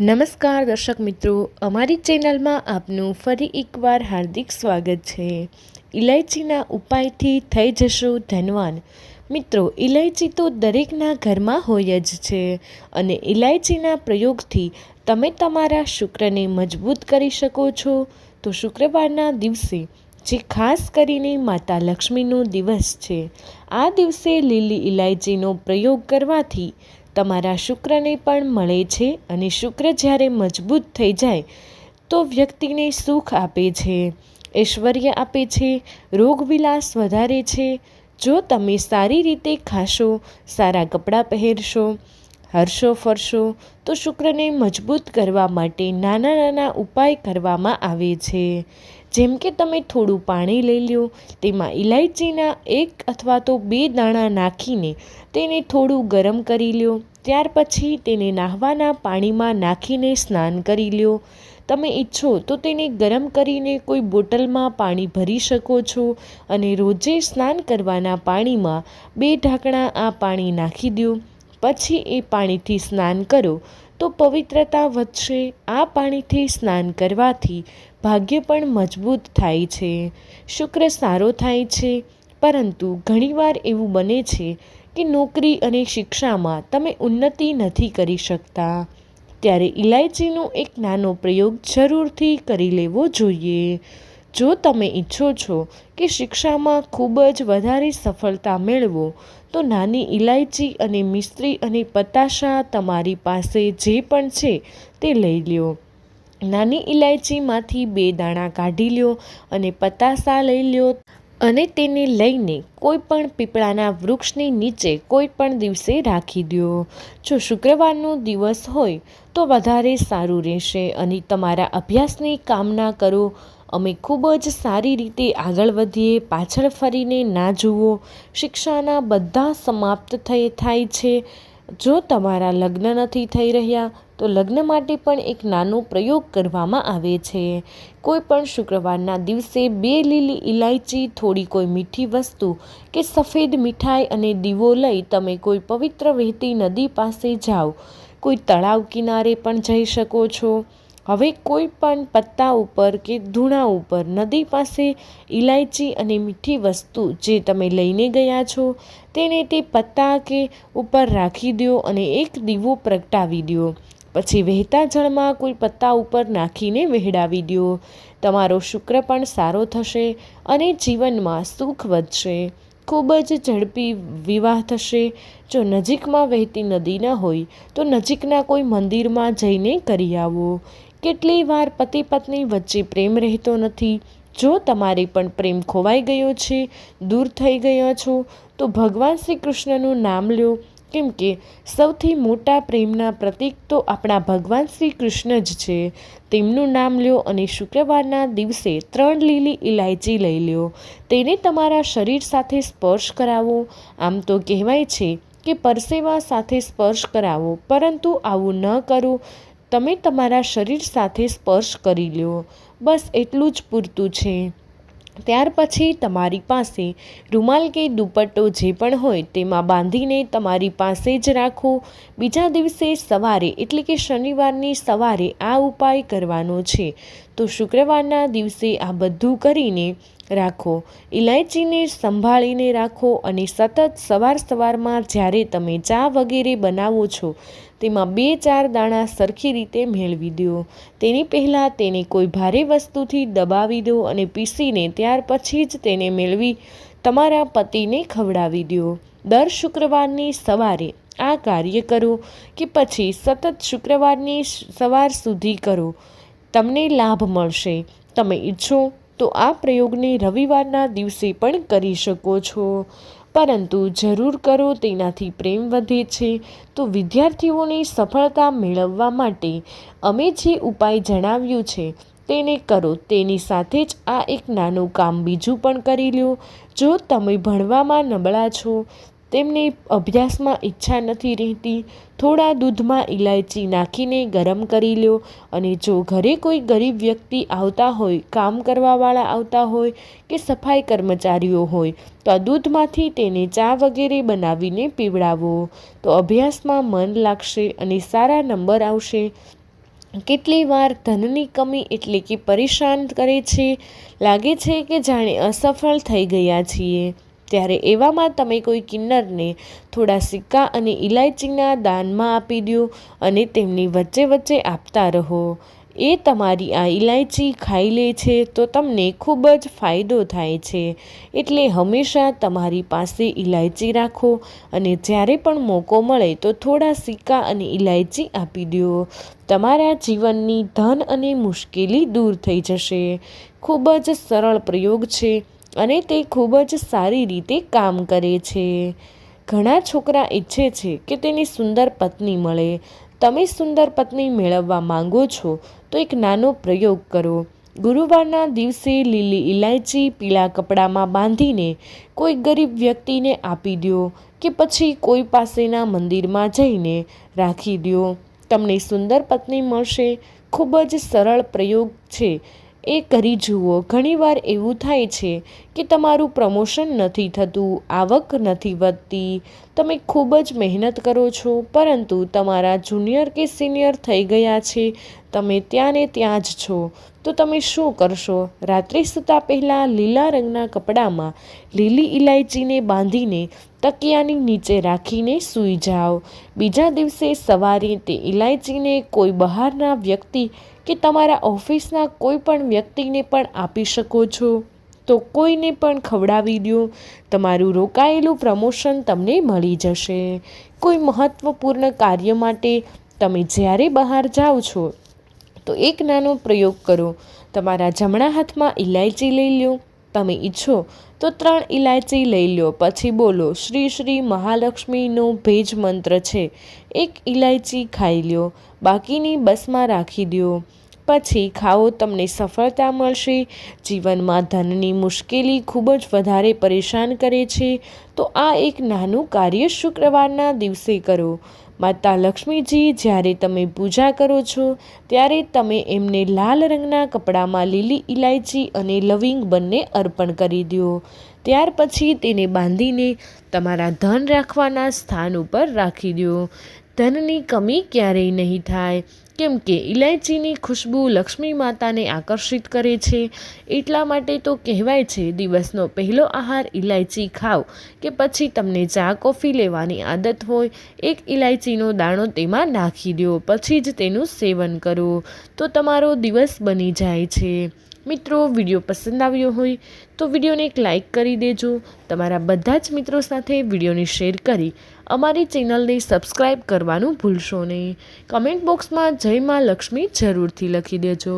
નમસ્કાર દર્શક મિત્રો, અમારી ચેનલમાં આપનું ફરી એકવાર હાર્દિક સ્વાગત છે। ઇલાયચીના ઉપાયથી થઈ જશો ધનવાન। મિત્રો, ઇલાયચી તો દરેકના ઘરમાં હોય જ છે અને ઇલાયચીના પ્રયોગથી તમે તમારા શુક્રને મજબૂત કરી શકો છો। તો શુક્રવારના દિવસે, જે ખાસ કરીને માતા લક્ષ્મીનો દિવસ છે, આ દિવસે લીલી ઇલાયચીનો પ્રયોગ કરવાથી તમારા શુક્રને પણ મળે છે અને શુક્ર જ્યારે મજબૂત થઈ જાય તો વ્યક્તિને સુખ આપે છે, ઐશ્વર્ય આપે છે, રોગવિલાસ વધારે છે। જો તમે સારી રીતે ખાશો, સારા કપડાં પહેરશો, હરશો ફરશો, તો શુક્રને મજબૂત કરવા માટે નાના નાના ઉપાય કરવામાં આવે છે। જેમ કે તમે થોડું પાણી લઈ લો, તેમાં ઇલાયચીના 1 અથવા તો 2 દાણા નાખીને તેને થોડું ગરમ કરી લો। ત્યાર પછી તેને નહાવાના પાણીમાં નાખીને સ્નાન કરી લો। તમે ઈચ્છો તો તેને ગરમ કરીને કોઈ બોટલમાં પાણી ભરી શકો છો અને રોજે સ્નાન કરવાના પાણીમાં 2 ઢાંકણા આ પાણી નાખી દો। પછી એ પાણીથી સ્નાન કરો તો પવિત્રતા વધશે। આ પાણીથી સ્નાન કરવાથી ભાગ્ય પણ મજબૂત થાય છે, શુક્ર સારો થાય છે। પરંતુ ઘણીવાર એવું બને છે કે નોકરી અને શિક્ષામાં તમે ઉન્નતિ નથી કરી શકતા, ત્યારે ઇલાયચીનો એક નાનો પ્રયોગ જરૂરથી કરી લેવો જોઈએ। જો તમે ઈચ્છો છો કે શિક્ષામાં ખૂબ જ વધારે સફળતા મેળવો, તો નાની ઇલાયચી અને મિશ્રી અને પતાશા તમારી પાસે જે પણ છે તે લઈ લો। નાની ઇલાયચીમાંથી 2 દાણા કાઢી લો અને પતાસા લઈ લો અને તેને લઈને કોઈ પણ પીપળાના વૃક્ષની નીચે કોઈ પણ દિવસે રાખી દો। જો શુક્રવારનો દિવસ હોય તો વધારે સારું રહેશે અને તમારા અભ્યાસની કામના કરો। અમે ખૂબ જ સારી રીતે આગળ વધીએ, પાછળ ફરીને ના જુઓ। શિક્ષાના બધા સમાપ્ત થાય છે। જો તમારા લગ્ન નથી થઈ રહ્યા તો લગ્ન માટે પણ એક નાનો પ્રયોગ કરવામાં આવે છે। કોઈ પણ શુક્રવારના દિવસે 2 લીલી ઇલાયચી, થોડી કોઈ મીઠી વસ્તુ કે સફેદ મીઠાઈ અને દીવો લઈ તમે કોઈ પવિત્ર વહેતી નદી પાસે જાઓ, કોઈ તળાવ કિનારે પણ જઈ શકો છો। હવે કોઈ પણ પત્તા ઉપર કે ધૂણા ઉપર નદી પાસે ઇલાયચી અને મીઠી વસ્તુ જે તમે લઈને ગયા છો તેને તે પત્તા કે ઉપર રાખી દો અને એક દીવો પ્રગટાવી દો। પછી વહેતા જળમાં કોઈ પત્તા ઉપર નાખીને વહેડાવી દો। તમારો શુક્ર પણ સારો થશે અને જીવનમાં સુખ વધશે। ખૂબ જ ઝડપી વિવાહ થશે। જો નજીકમાં વહેતી નદી ન હોય તો નજીકના કોઈ મંદિરમાં જઈને કરી આવો। કેટલી વાર પતિ પત્ની વચ્ચે પ્રેમ રહેતો નથી। જો તમારે પણ પ્રેમ ખોવાઈ ગયો છે, દૂર થઈ ગયા છો, તો ભગવાન શ્રી કૃષ્ણનું નામ લો, કેમ કે સૌથી મોટા પ્રેમના પ્રતીક તો આપણા ભગવાન શ્રી કૃષ્ણ જ છે। તેમનું નામ લો અને શુક્રવારના દિવસે 3 લીલી ઇલાયચી લઈ લો, તેને તમારા શરીર સાથે સ્પર્શ કરાવો। આમ તો કહેવાય છે કે પરસેવા સાથે સ્પર્શ કરાવો, પરંતુ આવું ન કરો। તમે તમારા શરીર સાથે સ્પર્શ કરી લો, બસ એટલું જ પૂરતું છે। ત્યાર પછી તમારી પાસે રૂમાલ કે દુપટ્ટો જે પણ હોય તેમાં બાંધીને તમારી પાસે જ રાખો। બીજા દિવસે સવારે એટલે કે શનિવારની સવારે આ ઉપાય કરવાનો છે। તો શુક્રવારના દિવસે આ બધું કરીને રાખો। ઇલાયચીને સંભાળીને રાખો અને સતત સવારમાં જ્યારે તમે ચા વગેરે બનાવો છો તેમાં 2-4 દાણા સરખી રીતે મેળવી દો। તેની પહેલાં તેને કોઈ ભારે વસ્તુથી દબાવી દો અને પીસીને ત્યાર પછી જ તેને મેળવી તમારા પતિને ખવડાવી દો। દર શુક્રવારની સવારે આ કાર્ય કરો કે પછી સતત શુક્રવારની સવાર સુધી કરો, તમને લાભ મળશે। તમે ઈચ્છો તો આ પ્રયોગને રવિવારના દિવસે પણ કરી શકો છો, પરંતુ જરૂર કરો, તેનાથી પ્રેમ વધે છે। તો વિદ્યાર્થીઓની સફળતા મેળવવા માટે અમે જે ઉપાય જણાવ્યું છે તેને કરો। તેની સાથે જ આ એક નાનું કામ બીજું પણ કરી લો। જો તમે ભણવામાં નબળા છો, તેમને અભ્યાસમાં ઈચ્છા નથી રહેતી, થોડા દૂધમાં ઇલાયચી નાખીને ગરમ કરી લો અને જો ઘરે કોઈ ગરીબ વ્યક્તિ આવતા હોય, કામ કરવાવાળા આવતા હોય કે સફાઈ કર્મચારીઓ હોય, તો આ દૂધમાંથી તેને ચા વગેરે બનાવીને પીવડાવો, તો અભ્યાસમાં મન લાગશે અને સારા નંબર આવશે। કેટલી વાર ધનની કમી એટલે કે પરેશાન કરે છે, લાગે છે કે જાણે અસફળ થઈ ગયા છીએ, ત્યારે એવામાં તમે કોઈ કિન્નરને થોડા સિક્કા અને ઇલાયચીના દાનમાં આપી દો અને તેમની વચ્ચે વચ્ચે આપતા રહો. એ તમારી આ ઇલાયચી ખાઈ લે છે તો તમને ખૂબ જ ફાયદો થાય છે. એટલે હંમેશા તમારી પાસે ઇલાયચી રાખો અને જ્યારે પણ મોકો મળે તો થોડા સિક્કા અને ઇલાયચી આપી દો. તમારા જીવનની ધન અને મુશ્કેલી દૂર થઈ જશે. ખૂબ જ સરળ પ્રયોગ છે અને તે ખૂબ જ સારી રીતે કામ કરે છે. ઘણા છોકરા ઈચ્છે છે કે તેની સુંદર પત્ની મળે. તમે સુંદર પત્ની મેળવવા માંગો છો તો એક નાનો પ્રયોગ કરો. ગુરુવારના દિવસે લીલી ઇલાયચી પીળા કપડામાં બાંધીને કોઈ ગરીબ વ્યક્તિને આપી દો કે પછી કોઈ પાસેના મંદિરમાં જઈને રાખી દો. તમને સુંદર પત્ની મળશે. ખૂબ જ સરળ પ્રયોગ છે, એ કરી જુઓ. ઘણીવાર એવું થાય છે કે તમારું પ્રમોશન નથી થતું, આવક નથી વધતી, તમે ખૂબ જ મહેનત કરો છો પરંતુ તમારા જુનિયર કે સિનિયર થઈ ગયા છે, તમે ત્યાં ને ત્યાં જ છો. તો તમે શું કરશો? રાત્રે સૂતા પહેલાં લીલા રંગના કપડામાં લીલી ઇલાયચીને બાંધીને તકિયાની નીચે રાખીને સૂઈ જાઓ. બીજા દિવસે સવારે તે ઇલાયચીને કોઈ બહારના વ્યક્તિ કે તમારા ઓફિસના કોઈ પણ વ્યક્તિને પણ આપી શકો છો. તો કોઈને પણ ખવડાવી દો. તમારું રોકાયેલું પ્રમોશન તમને મળી જશે. કોઈ મહત્ત્વપૂર્ણ કાર્ય માટે તમે જ્યારે બહાર જાઓ છો તો એક નાનો પ્રયોગ કરો. તમારા જમણા હાથમાં ઇલાયચી લઈ લો. તમે ઈચ્છો તો 3 ઇલાયચી લઈ લો. પછી બોલો, શ્રી શ્રી મહાલક્ષ્મીનો ભેજ મંત્ર છે. 1 ઇલાયચી ખાઈ લો, બાકીની બસમાં રાખી દો. પછી ખાઓ, તમને સફળતા મળશે. જીવનમાં ધનની મુશ્કેલી ખૂબ જ વધારે પરેશાન કરે છે તો આ એક નાનું કાર્ય શુક્રવારના દિવસે કરો. માતા લક્ષ્મીજી જ્યારે તમે પૂજા કરો છો ત્યારે તમે એમને લાલ રંગના કપડામાં લીલી ઇલાયચી અને લવિંગ બંને અર્પણ કરી દો. ત્યાર પછી તેને બાંધીને તમારા ધન રાખવાના સ્થાન ઉપર રાખી દો. ધનની કમી ક્યારેય નહીં થાય, કેમ કે ઇલાયચીની ખુશ્બુ લક્ષ્મી માતાને આકર્ષિત કરે છે. એટલા માટે તો કહેવાય છે, દિવસનો પહેલો આહાર ઇલાયચી ખાઓ કે પછી તમને ચા કોફી લેવાની આદત હોય, 1 ઇલાયચીનો દાણો તેમાં નાખી દો, પછી જ તેનું સેવન કરો તો તમારો દિવસ બની જાય છે. મિત્રો, વિડીયો પસંદ આવ્યો હોય તો વિડીયોને એક લાઇક કરી દેજો. તમારા બધા જ મિત્રો સાથે વિડીયોને શેર કરી અમારી ચેનલને સબસ્ક્રાઈબ કરવાનું ભૂલશો નહીં. કમેન્ટ બોક્સમાં જય માં લક્ષ્મી જરૂરથી લખી દેજો.